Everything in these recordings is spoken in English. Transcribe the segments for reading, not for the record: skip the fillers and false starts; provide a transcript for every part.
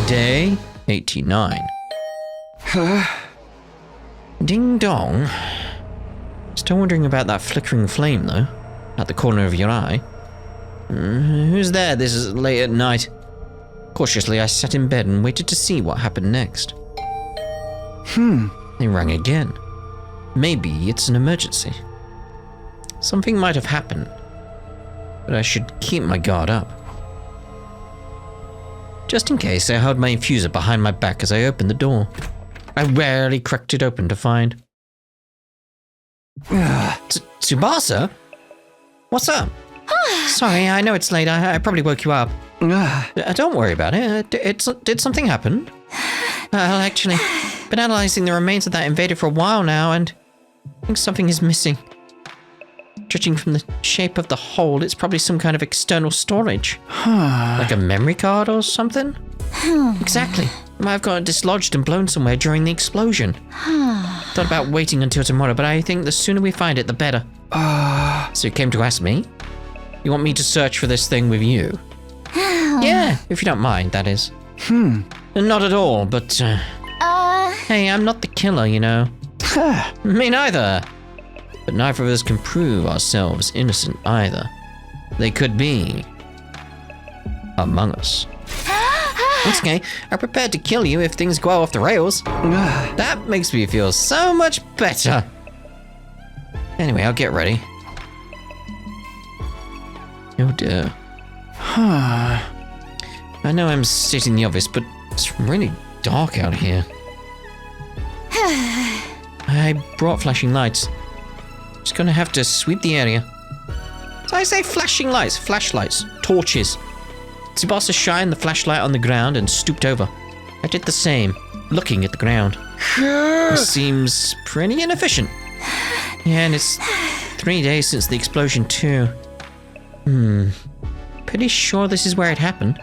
Day 89. Ding dong. Still wondering about that flickering flame, though, at the corner of your eye. Who's there this is late at night? Cautiously, I sat in bed and waited to see what happened next. They rang again. Maybe it's an emergency. Something might have happened, but I should keep my guard up. Just in case, I held my infuser behind my back as I opened the door. I rarely cracked it open to find... Tsubasa? What's up? Sorry, I know it's late. I probably woke you up. Don't worry about it. Did something happen? Well, actually, been analyzing the remains of that invader for a while now, and I think something is missing. Judging from the shape of the hole, it's probably some kind of external storage. Like a memory card or something? Exactly. It might have got dislodged and blown somewhere during the explosion. Thought about waiting until tomorrow, but I think the sooner we find it, the better. So you came to ask me? You want me to search for this thing with you? Yeah, if you don't mind, that is. Not at all, but... Hey, I'm not the killer, you know. Me neither. But neither of us can prove ourselves innocent either. They could be... among us. It's okay. I'm prepared to kill you if things go off the rails. That makes me feel so much better. Anyway, I'll get ready. Oh dear. I know I'm stating the obvious, but it's really dark out here. I brought flashing lights. Just gonna have to sweep the area. So I say flashing lights, flashlights, torches. Tsubasa shined the flashlight on the ground and stooped over. I did the same, looking at the ground. This seems pretty inefficient. Yeah, and it's 3 days since the explosion too. Pretty sure this is where it happened.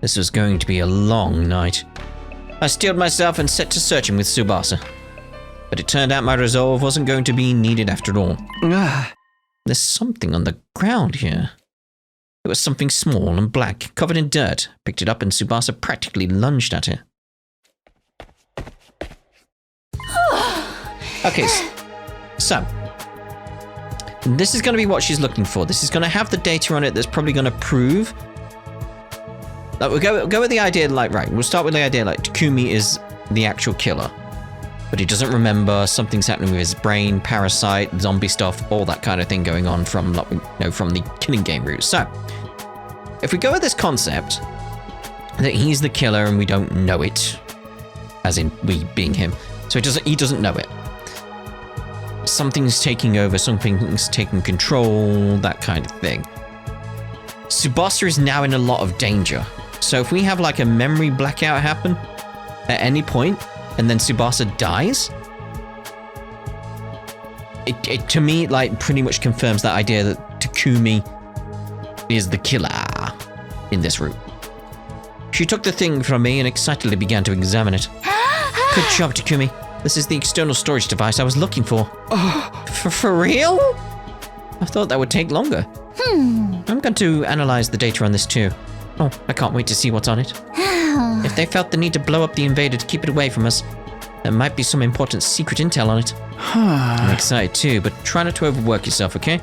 This was going to be a long night. I steeled myself and set to searching with Tsubasa. But it turned out my resolve wasn't going to be needed after all. There's something on the ground here. It was something small and black, covered in dirt. Picked it up and Tsubasa practically lunged at it. Okay, so... this is going to be what she's looking for. This is going to have the data on it that's probably going to prove... like, we'll go with the idea, like, right, we'll start with the idea, like, Takumi is the actual killer. But he doesn't remember, something's happening with his brain, parasite, zombie stuff, all that kind of thing going on from, from the killing game route. So, if we go with this concept, that he's the killer and we don't know it, as in we being him, so he doesn't know it. Something's taking over, something's taking control, that kind of thing. Tsubasa is now in a lot of danger. So if we have like a memory blackout happen at any point, and then Tsubasa dies, it to me, like, pretty much confirms that idea that Takumi is the killer in this route. She took the thing from me and excitedly began to examine it. Good job, Takumi. This is the external storage device I was looking for. For real? I thought that would take longer. I'm going to analyze the data on this too. Oh, I can't wait to see what's on it. If they felt the need to blow up the invader to keep it away from us, there might be some important secret intel on it. I'm excited too, but try not to overwork yourself, okay?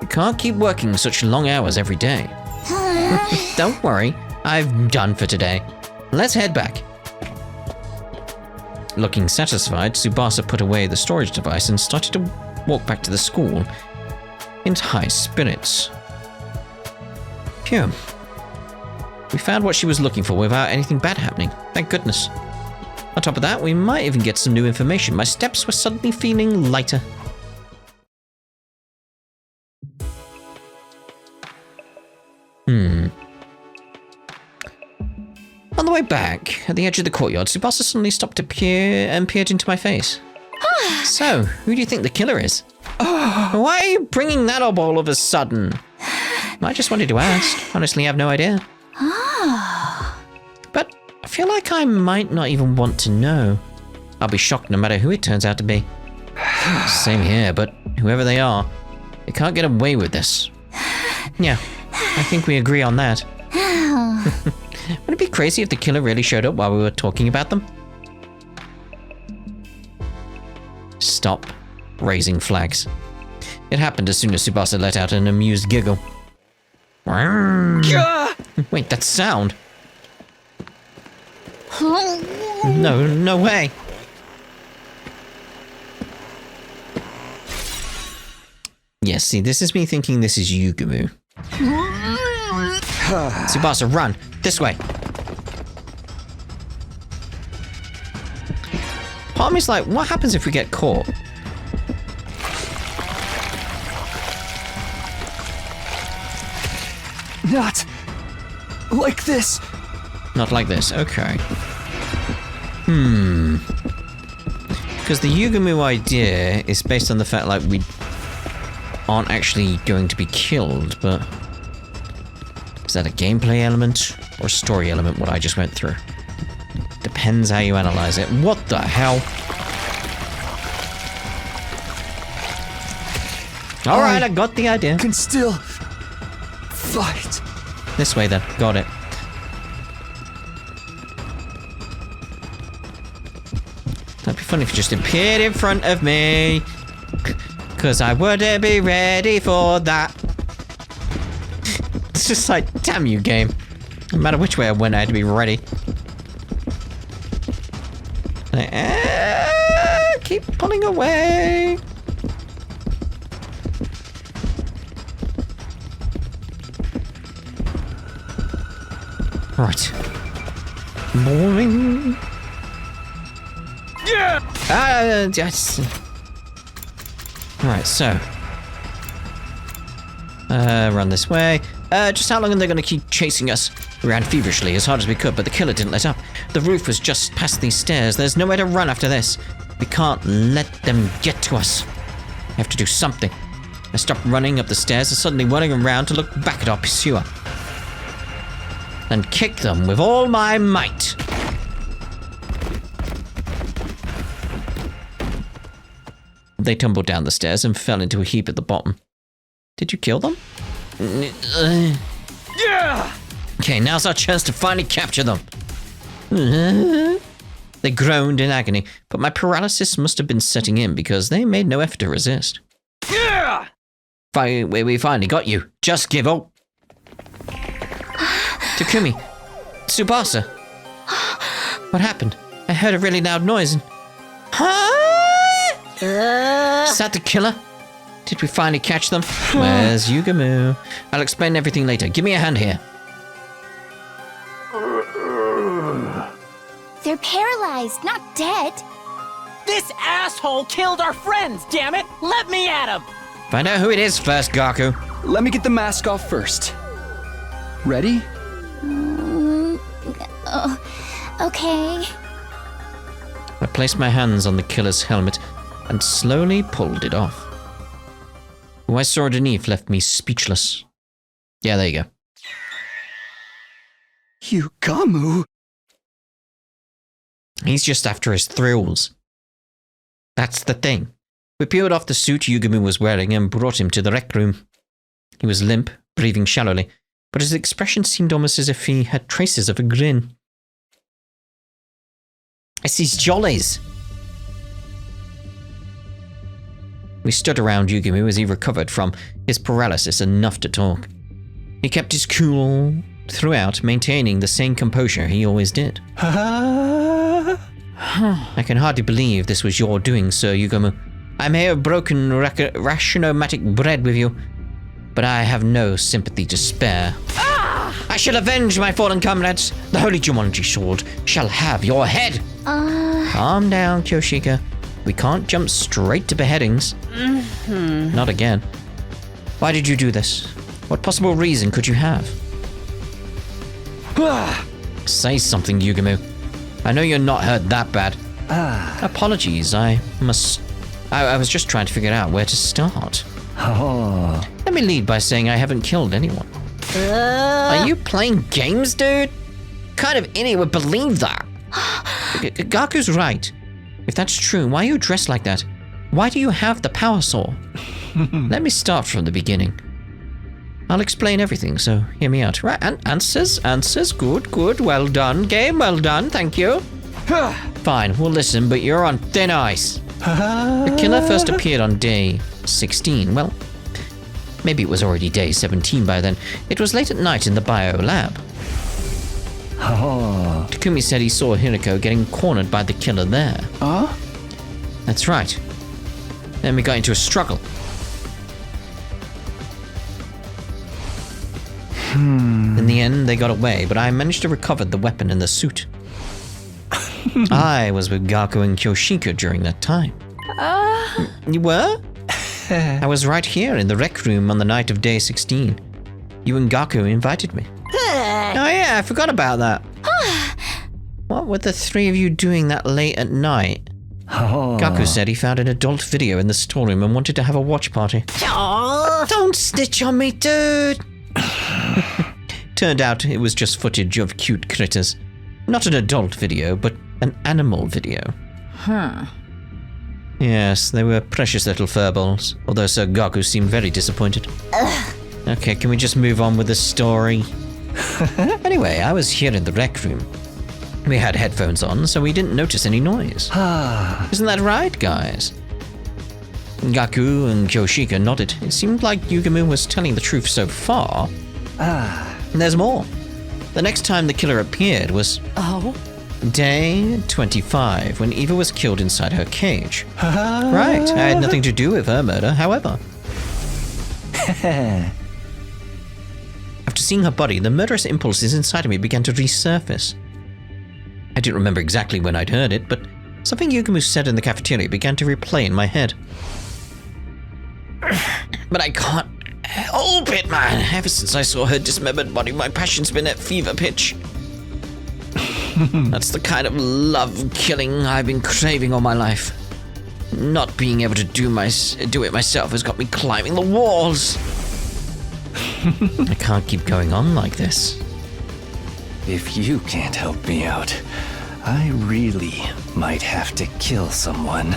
You can't keep working such long hours every day. Don't worry, I'm done for today. Let's head back. Looking satisfied, Tsubasa put away the storage device and started to walk back to the school in high spirits. Phew. We found what she was looking for without anything bad happening. Thank goodness. On top of that, we might even get some new information. My steps were suddenly feeling lighter. On the way back, at the edge of the courtyard, Tsubasa suddenly stopped to peer and peered into my face. So, who do you think the killer is? Why are you bringing that up all of a sudden? I just wanted to ask. Honestly, I have no idea. But I feel like I might not even want to know. I'll be shocked no matter who it turns out to be. Same here, but whoever they are, they can't get away with this. Yeah, I think we agree on that. Wouldn't it be crazy if the killer really showed up while we were talking about them? Stop raising flags. It happened as soon as Tsubasa let out an amused giggle. Wait, that sound? No way. Yes, see, this is me thinking this is Yugumu. Tsubasa, run! This way! Part of me's like, what happens if we get caught? Not like this. Not like this, okay. Because the Yugumu idea is based on the fact like we aren't actually going to be killed, but is that a gameplay element or a story element, what I just went through? Depends how you analyze it. What the hell? Alright, I got the idea. Can still fight. This way then, got it. That'd be funny if you just appeared in front of me. Because I wouldn't be ready for that. It's just like, damn you, game. No matter which way I went, I had to be ready. Keep pulling away. Right. Boring. Yeah! Yes. Right, so. Run this way. Just how long are they going to keep chasing us? We ran feverishly as hard as we could, but the killer didn't let up. The roof was just past these stairs. There's nowhere to run after this. We can't let them get to us. I have to do something. I stopped running up the stairs and suddenly running around to look back at our pursuer. And kick them with all my might. They tumbled down the stairs and fell into a heap at the bottom. Did you kill them? Yeah! Okay, now's our chance to finally capture them. They groaned in agony, but my paralysis must have been setting in because they made no effort to resist. Yeah! We finally got you. Just give up. Takumi, Tsubasa. What happened? I heard a really loud noise and... Is that the killer? Did we finally catch them? Where's Yugumu? I'll explain everything later. Give me a hand here. They're paralyzed, not dead. This asshole killed our friends, damn it! Let me at him! Find out who it is first, Gaku. Let me get the mask off first. Ready? Okay. I placed my hands on the killer's helmet and slowly pulled it off. Who I saw underneath left me speechless. Yeah, there you go. Yugumu? He's just after his thrills. That's the thing. We peeled off the suit Yugumu was wearing and brought him to the rec room. He was limp, breathing shallowly, but his expression seemed almost as if he had traces of a grin. It's his jollies. We stood around Yugumu as he recovered from his paralysis enough to talk. He kept his cool throughout, maintaining the same composure he always did. I can hardly believe this was your doing, Sir Yugumu. I may have broken rashiomatic bread with you, but I have no sympathy to spare. I shall avenge my fallen comrades. The Holy Jumanji Sword shall have your head. Calm down, Kyoshika. We can't jump straight to beheadings. Not again. Why did you do this? What possible reason could you have? Say something, Yugumu. I know you're not hurt that bad. Apologies, I was just trying to figure out where to start. Let me lead by saying I haven't killed anyone. Are you playing games, dude? What kind of idiot would believe that? Gaku's right. If that's true, why are you dressed like that? Why do you have the power saw? Let me start from the beginning. I'll explain everything, so hear me out. Right, answers, good, well done. Game, well done, thank you. Fine, we'll listen, but you're on thin ice. The killer first appeared on day 16. Well, maybe it was already day 17 by then. It was late at night in the bio lab. Takumi said he saw Hiriko getting cornered by the killer there. That's right. Then we got into a struggle. In the end, they got away, but I managed to recover the weapon and the suit. I was with Gaku and Kyoshika during that time. You were? I was right here in the rec room on the night of day 16. You and Gaku invited me. Oh yeah, I forgot about that. What were the three of you doing that late at night? Gaku said he found an adult video in the storeroom and wanted to have a watch party. Don't snitch on me, dude! Turned out it was just footage of cute critters. Not an adult video, but an animal video. Yes, they were precious little furballs, although Sir Gaku seemed very disappointed. Okay, can we just move on with the story? Anyway, I was here in the rec room. We had headphones on, so we didn't notice any noise. Isn't that right, guys? Gaku and Kyoshika nodded. It seemed like Yugamu was telling the truth so far. There's more. The next time the killer appeared was... day 25, when Eva was killed inside her cage. Right, I had nothing to do with her murder, however. After seeing her body, the murderous impulses inside of me began to resurface. I didn't remember exactly when I'd heard it, but something Yugamu said in the cafeteria began to replay in my head. But I can't help it, man. Ever since I saw her dismembered body, my passion's been at fever pitch. That's the kind of love killing I've been craving all my life. Not being able to do it myself has got me climbing the walls. I can't keep going on like this. If you can't help me out, I really might have to kill someone.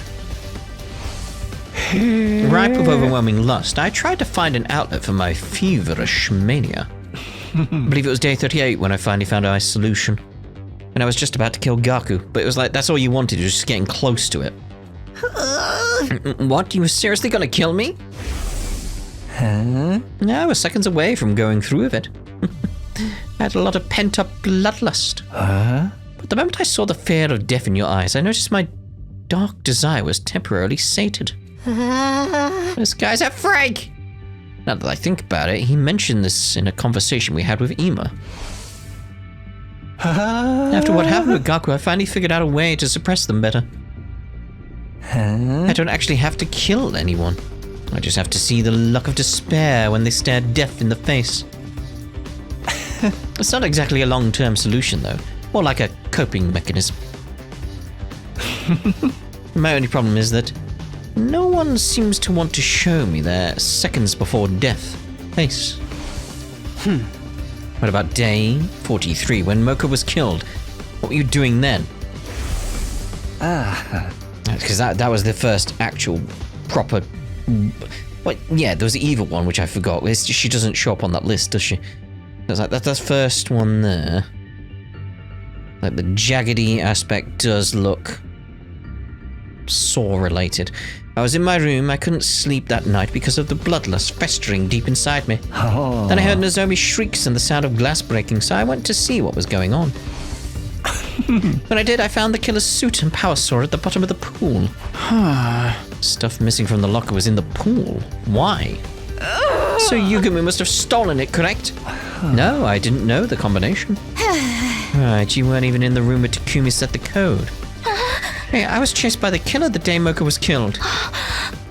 Ripe with overwhelming lust, I tried to find an outlet for my feverish mania. I believe it was day 38 when I finally found a solution. And I was just about to kill Gaku, but it was like, that's all you wanted, just getting close to it. What? You were seriously gonna kill me? I was seconds away from going through with it. I had a lot of pent-up bloodlust. But the moment I saw the fear of death in your eyes, I noticed my dark desire was temporarily sated. This guy's a freak! Now that I think about it, he mentioned this in a conversation we had with Ima. After what happened with Gaku, I finally figured out a way to suppress them better. I don't actually have to kill anyone. I just have to see the look of despair when they stare death in the face. It's not exactly a long-term solution, though. More like a coping mechanism. My only problem is that no one seems to want to show me their seconds before death face. What about day 43, when Moko was killed? What were you doing then? Because that was the first actual proper... Well, yeah, there was the evil one, which I forgot. She doesn't show up on that list, does she? That's like, that's the first one there. Like, the jaggedy aspect does look saw-related. I was in my room. I couldn't sleep that night because of the bloodlust festering deep inside me. Then I heard Nozomi's shrieks and the sound of glass breaking, so I went to see what was going on. When I did, I found the killer's suit and power saw at the bottom of the pool. Stuff missing from the locker was in the pool. Why? So Yugamu must have stolen it, correct? No, I didn't know the combination. Right, you weren't even in the room where Takumi set the code. Hey, I was chased by the killer the day Moko was killed.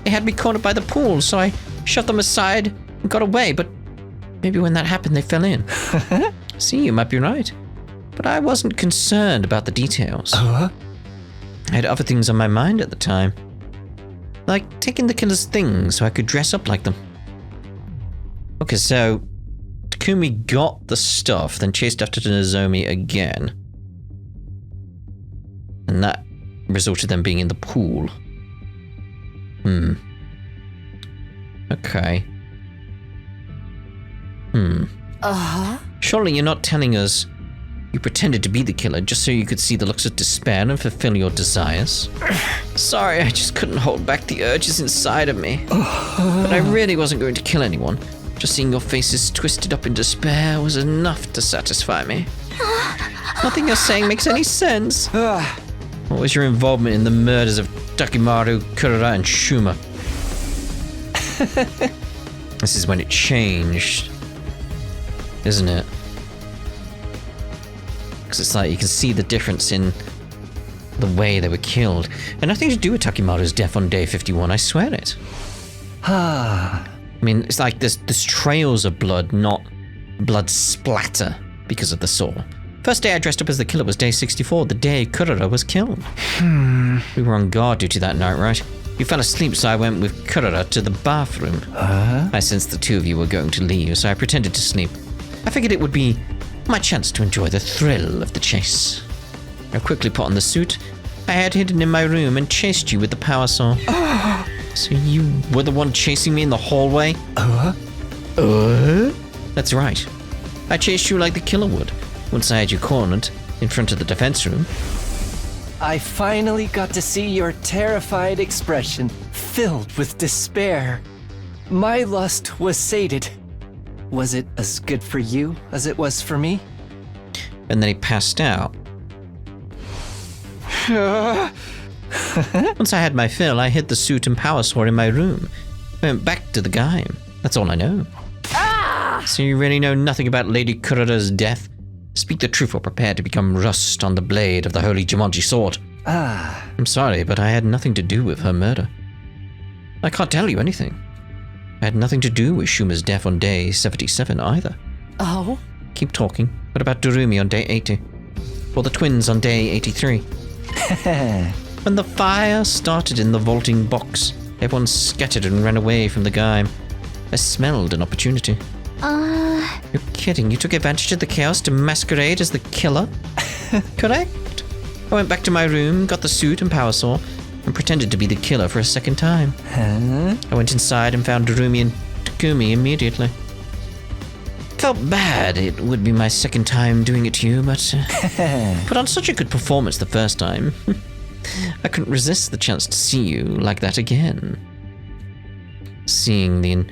They had me cornered by the pool, so I shot them aside and got away, but maybe when that happened, they fell in. See, you might be right. But I wasn't concerned about the details. I had other things on my mind at the time. Like taking the killer's things so I could dress up like them. Okay, so Takumi got the stuff, then chased after Nozomi again. And that resulted in them being in the pool. Okay. Surely you're not telling us you pretended to be the killer just so you could see the looks of despair and fulfill your desires? Sorry, I just couldn't hold back the urges inside of me. But I really wasn't going to kill anyone. Just seeing your faces twisted up in despair was enough to satisfy me. Nothing you're saying makes any sense. What was your involvement in the murders of Takimaru, Kurara, and Shuma? This is when it changed, isn't it? Because it's like you can see the difference in the way they were killed. And nothing to do with Takimaru's death on day 51, I swear it. I mean, it's like there's trails of blood, not blood splatter because of the saw. First day I dressed up as the killer was day 64, the day Kurara was killed. We were on guard duty that night, right? You fell asleep, so I went with Kurara to the bathroom. I sensed the two of you were going to leave, so I pretended to sleep. I figured it would be my chance to enjoy the thrill of the chase. I quickly put on the suit I had hidden in my room and chased you with the power saw. So you were the one chasing me in the hallway? That's right. I chased you like the killer would, once I had you cornered in front of the defense room. I finally got to see your terrified expression, filled with despair. My lust was sated. Was it as good for you as it was for me? And then he passed out. Once I had my fill, I hid the suit and power sword in my room. I went back to the game. That's all I know. So you really know nothing about Lady Kurara's death? Speak the truth or prepare to become rust on the blade of the holy Jumanji sword. I'm sorry, but I had nothing to do with her murder. I can't tell you anything. I had nothing to do with Shuma's death on day 77 either. Oh? Keep talking. What about Durumi on day 80? Or the twins on day 83? When the fire started in the vaulting box, everyone scattered and ran away from the guy. I smelled an opportunity. You're kidding. You took advantage of the chaos to masquerade as the killer? Correct. I went back to my room, got the suit and power saw, and pretended to be the killer for a second time. I went inside and found Durumi and Takumi immediately. Felt bad it would be my second time doing it to you, but put on such a good performance the first time. I couldn't resist the chance to see you like that again. Seeing the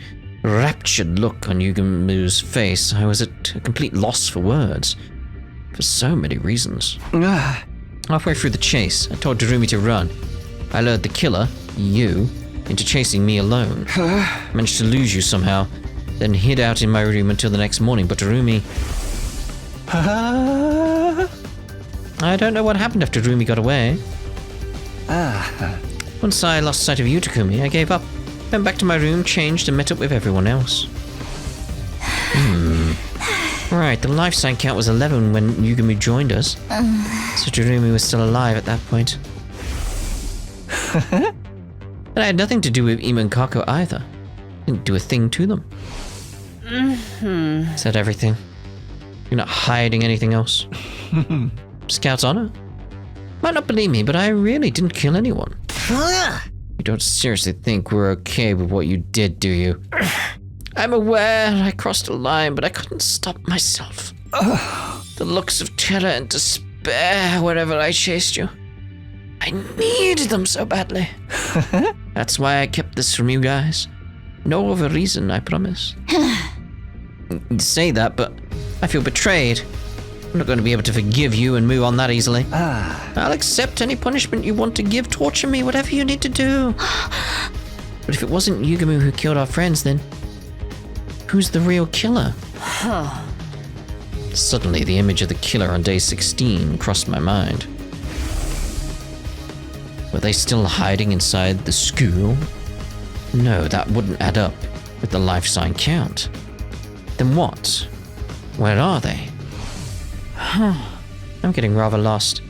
enraptured look on Yugamu's face, I was at a complete loss for words. For so many reasons. Halfway through the chase, I told Durumi to run. I lured the killer, you, into chasing me alone. Managed to lose you somehow, then hid out in my room until the next morning, but Durumi... I don't know what happened after Durumi got away. Once I lost sight of you, Takumi, I gave up. Went back to my room, changed, and met up with everyone else. Right, the life sign count was 11 when Yugamu joined us. So Durumi was still alive at that point. But I had nothing to do with Ima and Kako either. Didn't do a thing to them. Is that everything? You're not hiding anything else? Scout's honor? Might not believe me, but I really didn't kill anyone. You don't seriously think we're okay with what you did, do you? I'm aware I crossed a line, but I couldn't stop myself. The looks of terror and despair wherever I chased you. I needed them so badly. That's why I kept this from you guys. No other reason, I promise. You say that, but I feel betrayed. I'm not going to be able to forgive you and move on that easily. I'll accept any punishment you want to give. Torture me, whatever you need to do. But if it wasn't Yugamu who killed our friends, then who's the real killer? Suddenly, the image of the killer on day 16 crossed my mind. Were they still hiding inside the school? No, that wouldn't add up with the life sign count. Then what? Where are they? I'm getting rather lost.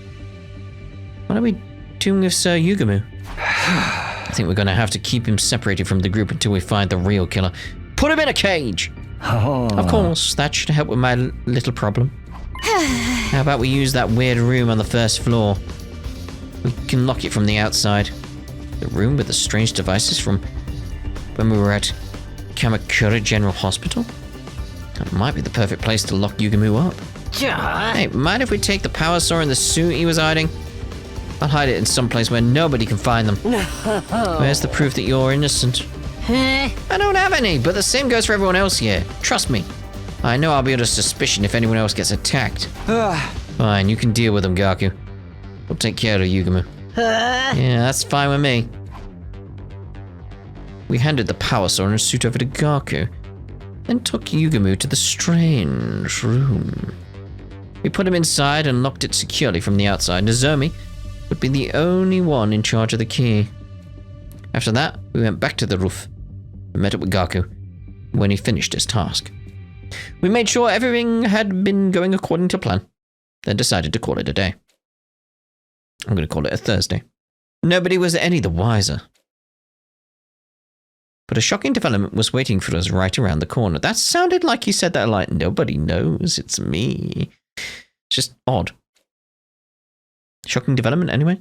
What are we doing with Sir Yugamu? I think we're going to have to keep him separated from the group until we find the real killer. Put him in a cage! Of course, that should help with my little problem. How about we use that weird room on the first floor? We can lock it from the outside. The room with the strange devices from when we were at Kamakura General Hospital? That might be the perfect place to lock Yugumu up. Hey, mind if we take the power saw in the suit he was hiding? I'll hide it in some place where nobody can find them. Where's the proof that you're innocent? I don't have any, but the same goes for everyone else here. Trust me. I know I'll be under suspicion if anyone else gets attacked. Fine, you can deal with them, Gaku. We'll take care of Yugumu. Yeah, that's fine with me. We handed the power saw and her suit over to Gaku, then took Yugumu to the strange room. We put him inside and locked it securely from the outside. Nozomi would be the only one in charge of the key. After that, we went back to the roof and met up with Gaku when he finished his task. We made sure everything had been going according to plan, then decided to call it a day. I'm going to call it a Thursday. Nobody was any the wiser. But a shocking development was waiting for us right around the corner. That sounded like you said that like, nobody knows, it's me. Just odd. Shocking development anyway.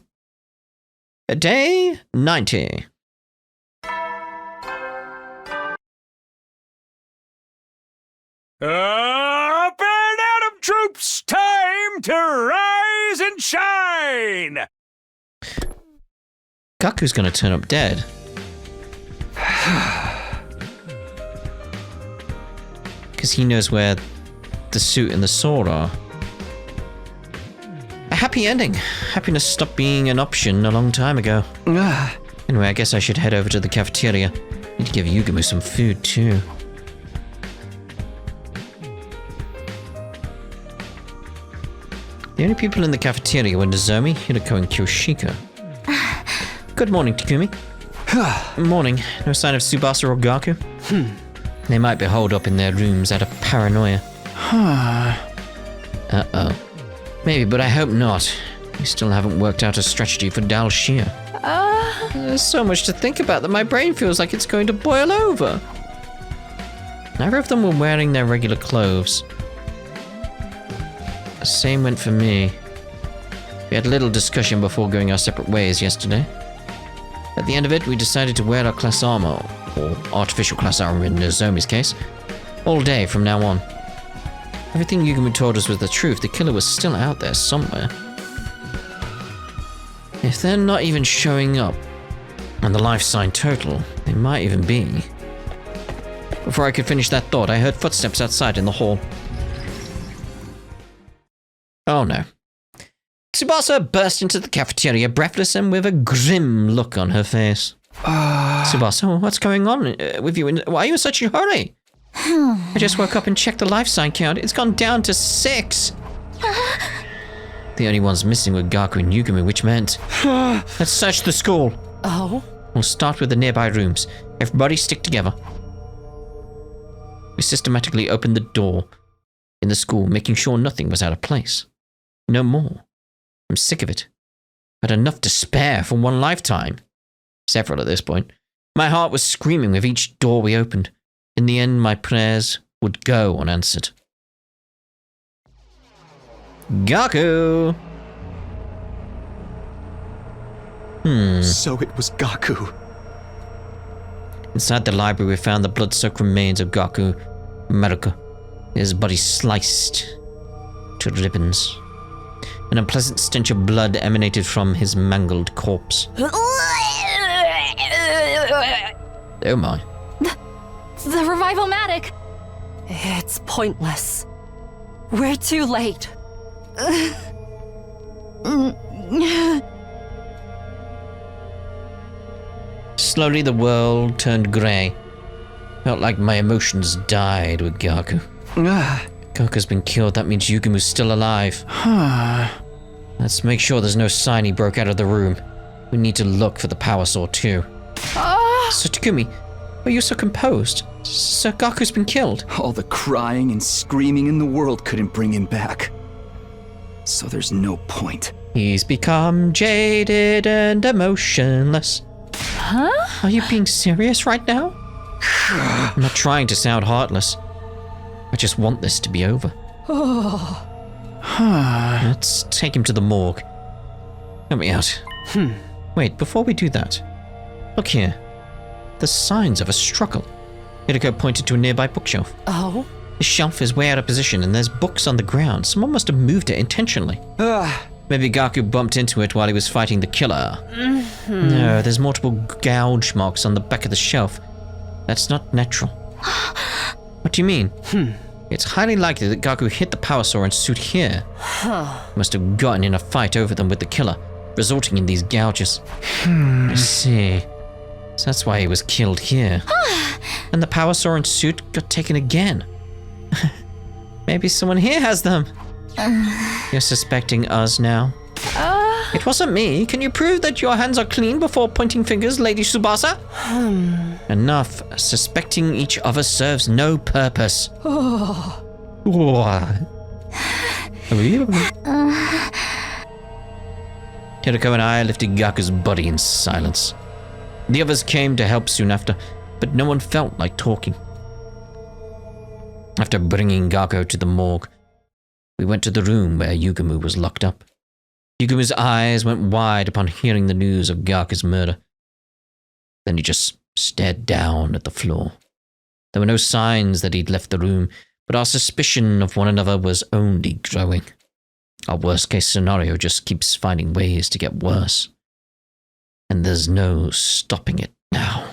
Day 90. Up and Atom troops, time to rise and shine! Gaku's gonna turn up dead. Because he knows where the suit and the sword are. A happy ending. Happiness stopped being an option a long time ago. Anyway, I guess I should head over to the cafeteria. Need to give Yugumu some food too. The only people in the cafeteria were Nozomi, Hirako, and Kyoshika. Good morning, Takumi. Morning. No sign of Tsubasa or Gaku? They might be holed up in their rooms out of paranoia. Uh-oh. Maybe, but I hope not. We still haven't worked out a strategy for Dal Shia. There's so much to think about that my brain feels like it's going to boil over. Neither of them were wearing their regular clothes. The same went for me. We had a little discussion before going our separate ways yesterday. At the end of it, we decided to wear our class armor, or artificial class armor in Nozomi's case, all day from now on. Everything Yugumu told us was the truth. The killer was still out there somewhere. If they're not even showing up on the life sign total, they might even be. Before I could finish that thought, I heard footsteps outside in the hall. Oh no. Tsubasa burst into the cafeteria, breathless and with a grim look on her face. Tsubasa, what's going on with you? Why are you in such a hurry? I just woke up and checked the life sign count. It's gone down to 6. The only ones missing were Gaku and Yugumu, which meant... Let's search the school. Oh? We'll start with the nearby rooms. Everybody stick together. We systematically opened the door in the school, making sure nothing was out of place. No more. I'm sick of it. I'd enough to spare for one lifetime. Several at this point. My heart was screaming with each door we opened. In the end, my prayers would go unanswered. Gaku! So it was Gaku. Inside the library, we found the blood-soaked remains of Gaku Maruka, his body sliced to ribbons. An unpleasant stench of blood emanated from his mangled corpse. Oh my. The revival-matic! It's pointless. We're too late. Slowly the world turned grey. Felt like my emotions died with Gaku. Gaku's been killed, that means Yugumu's still alive. Let's make sure there's no sign he broke out of the room. We need to look for the power saw too. So Takumi, why are you so composed? Sir Gaku's been killed. All the crying and screaming in the world couldn't bring him back. So there's no point. He's become jaded and emotionless. Huh? Are you being serious right now? I'm not trying to sound heartless. I just want this to be over. Let's take him to the morgue. Help me out. Wait, before we do that, look here. The signs of a struggle. Hirako pointed to a nearby bookshelf. Oh? The shelf is way out of position and there's books on the ground. Someone must have moved it intentionally. Maybe Gaku bumped into it while he was fighting the killer. No, there's multiple gouge marks on the back of the shelf. That's not natural. What do you mean? It's highly likely that Gaku hit the power saw and suit here. Must have gotten in a fight over them with the killer, resulting in these gouges. I see. So that's why he was killed here. And the power saw and suit got taken again. Maybe someone here has them. You're suspecting us now? It wasn't me. Can you prove that your hands are clean before pointing fingers, Lady Tsubasa? Enough. Suspecting each other serves no purpose. Hirako and I lifted Gaku's body in silence. The others came to help soon after, but no one felt like talking. After bringing Gaku to the morgue, we went to the room where Yugumu was locked up. Yugumu's eyes went wide upon hearing the news of Gaku's murder. Then he just stared down at the floor. There were no signs that he'd left the room, but our suspicion of one another was only growing. Our worst-case scenario just keeps finding ways to get worse. And there's no stopping it now.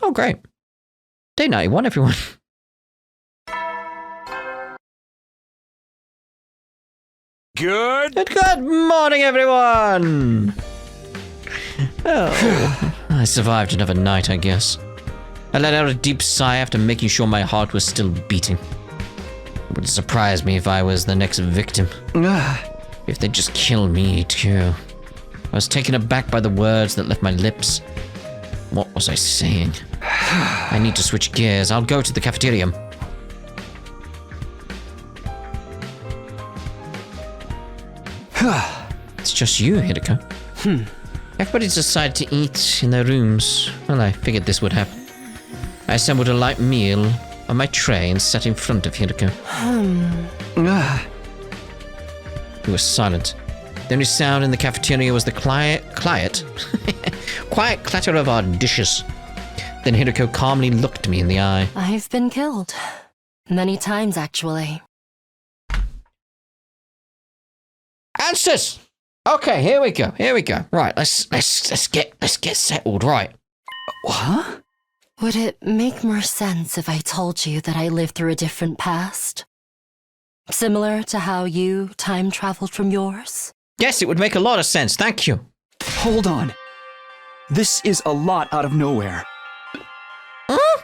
Oh, great. Day 91, everyone. Good. Good morning, everyone! Oh, I survived another night, I guess. I let out a deep sigh after making sure my heart was still beating. It would surprise me if I was the next victim. If they'd just kill me, too. I was taken aback by the words that left my lips. What was I saying? I need to switch gears. I'll go to the cafeteria. It's just you, Hirako. Everybody's decided to eat in their rooms. Well, I figured this would happen. I assembled a light meal on my tray and sat in front of Hirako. He was silent. The only sound in the cafeteria was the quiet clatter of our dishes. Then Hirako calmly looked me in the eye. I've been killed. Many times, actually. Answers! Okay, here we go. Right, let's get settled, right. What? Would it make more sense if I told you that I lived through a different past? Similar to how you time traveled from yours? Yes, it would make a lot of sense, thank you. Hold on. This is a lot out of nowhere. Huh?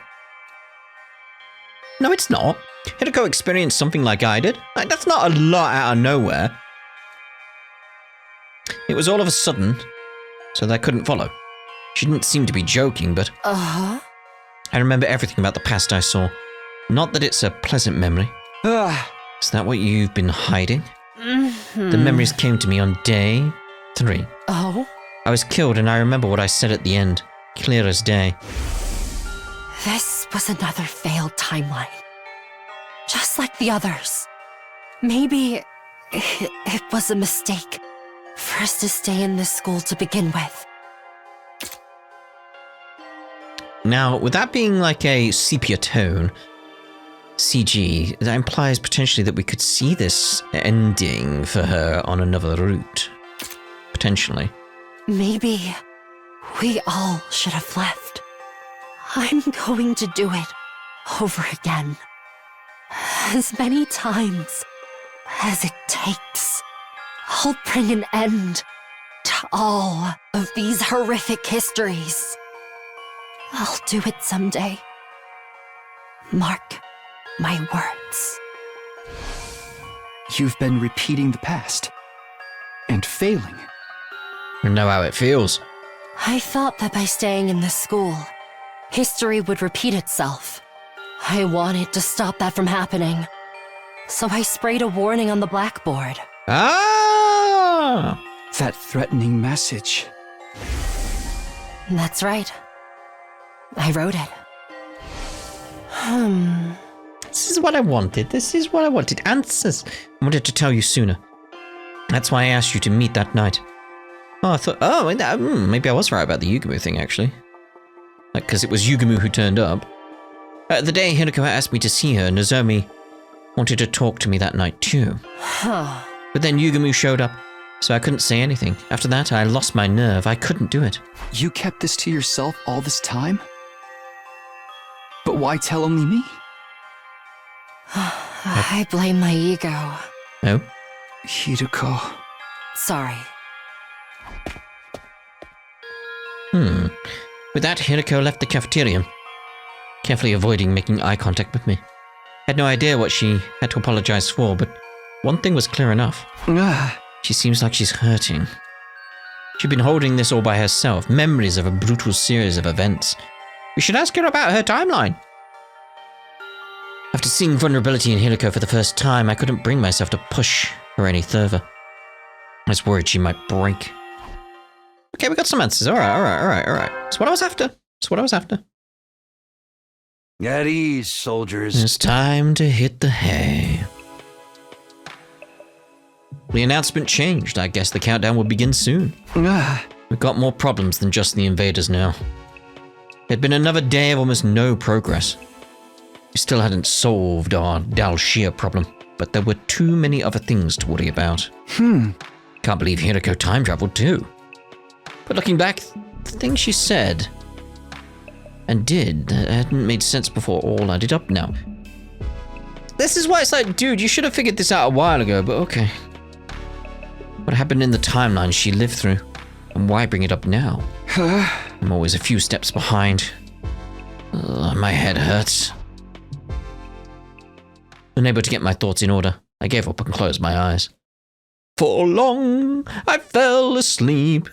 No, it's not. Hirako experienced something like I did. That's not a lot out of nowhere. It was all of a sudden, so that I couldn't follow. She didn't seem to be joking, but... I remember everything about the past I saw. Not that it's a pleasant memory. Is that what you've been hiding? The memories came to me on day 3. Oh? I was killed and I remember what I said at the end. Clear as day. This was another failed timeline. Just like the others. Maybe it was a mistake for us to stay in this school to begin with. Now, with that being like a sepia tone, CG, that implies potentially that we could see this ending for her on another route. Potentially. Maybe we all should have left. I'm going to do it over again. As many times as it takes. I'll bring an end to all of these horrific histories. I'll do it someday. Mark my words. You've been repeating the past. And failing. I know how it feels. I thought that by staying in this school, history would repeat itself. I wanted to stop that from happening. So I sprayed a warning on the blackboard. Ah! That threatening message. That's right. I wrote it. This is what I wanted. Answers. I wanted to tell you sooner. That's why I asked you to meet that night. Oh, I thought, maybe I was right about the Yugumu thing, actually. Like, because it was Yugumu who turned up. The day Hinako asked me to see her, Nozomi wanted to talk to me that night too. But then Yugumu showed up, so I couldn't say anything. After that, I lost my nerve. I couldn't do it. You kept this to yourself all this time? But why tell only me? I blame my ego. No? Hideko. Sorry. With that, Hinako left the cafeteria, carefully avoiding making eye contact with me. Had no idea what she had to apologize for, but one thing was clear enough. She seems like she's hurting. She'd been holding this all by herself, memories of a brutal series of events. We should ask her about her timeline. After seeing vulnerability in Hinako for the first time, I couldn't bring myself to push her any further. I was worried she might break. Okay, we got some answers. All right. That's what I was after. At ease, soldiers. It's time to hit the hay. The announcement changed. I guess the countdown will begin soon. We've got more problems than just the invaders now. It'd been another day of almost no progress. We still hadn't solved our Dalshir problem, but there were too many other things to worry about. Can't believe Hinako time traveled too. But looking back, the things she said and did hadn't made sense before all added up now. This is why it's like, dude, you should have figured this out a while ago, but okay. What happened in the timeline she lived through? And why bring it up now? I'm always a few steps behind. My head hurts. Unable to get my thoughts in order, I gave up and closed my eyes. For long, I fell asleep.